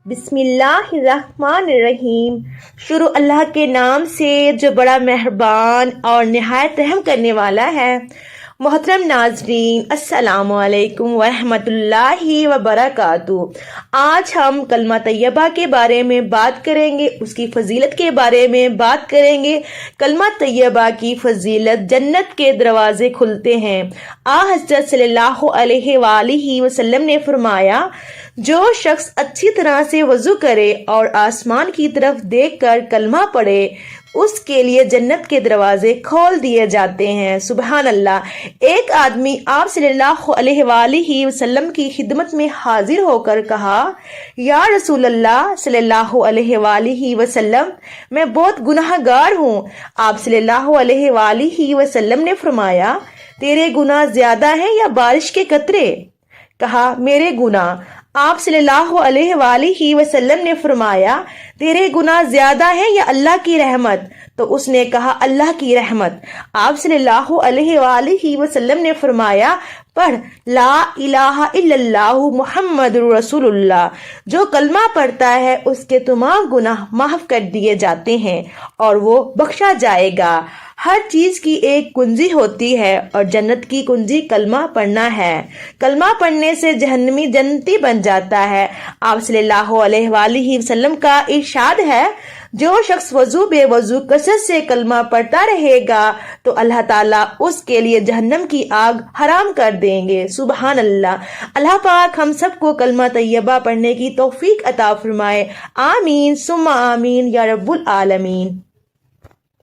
بسم اللہ الرحمن الرحیم۔ شروع اللہ کے نام سے جو بڑا مہربان اور نہایت رحم کرنے والا ہے۔ محترم ناظرین، السلام علیکم ورحمۃ اللہ وبرکاتہ۔ آج ہم کلمہ طیبہ کے بارے میں بات کریں گے، اس کی فضیلت کے بارے میں بات کریں گے۔ کلمہ طیبہ کی فضیلت، جنت کے دروازے کھلتے ہیں۔ حضرت صلی اللہ علیہ وآلہ وسلم نے فرمایا، جو شخص اچھی طرح سے وضو کرے اور آسمان کی طرف دیکھ کر کلمہ پڑھے، اس کے لیے جنت کے دروازے کھول دیے جاتے ہیں۔ سبحان اللہ۔ ایک آدمی آپ صلی اللہ علیہ وآلہ وسلم کی خدمت میں حاضر ہو کر کہا، یا رسول اللہ صلی اللہ علیہ وآلہ وسلم، میں بہت گناہ گار ہوں۔ آپ صلی اللہ علیہ وآلہ وسلم نے فرمایا، تیرے گناہ زیادہ ہیں یا بارش کے قطرے؟ کہا، میرے گناہ۔ آپ صلی اللہ علیہ وآلہ وسلم نے فرمایا، تیرے گناہ زیادہ ہیں یا اللہ کی رحمت؟ تو اس نے کہا، اللہ کی رحمت۔ آپ صلی اللہ علیہ وآلہ وسلم نے فرمایا، پڑھ لا الہ الا اللہ محمد رسول اللہ۔ جو کلمہ پڑھتا ہے اس کے تمام گناہ معاف کر دیے جاتے ہیں اور وہ بخشا جائے گا۔ ہر چیز کی ایک کنجی ہوتی ہے اور جنت کی کنجی کلمہ پڑھنا ہے۔ کلمہ پڑھنے سے جہنمی جنتی بن جاتا ہے۔ آپ صلی اللہ علیہ وآلہ وسلم کا ارشاد ہے، جو شخص وضو بے وضو کثرت سے کلمہ پڑھتا رہے گا تو اللہ تعالیٰ اس کے لیے جہنم کی آگ حرام کر دیں گے۔ سبحان اللہ۔ اللہ پاک ہم سب کو کلمہ طیبہ پڑھنے کی توفیق عطا فرمائے۔ آمین ثم آمین یا رب العالمین۔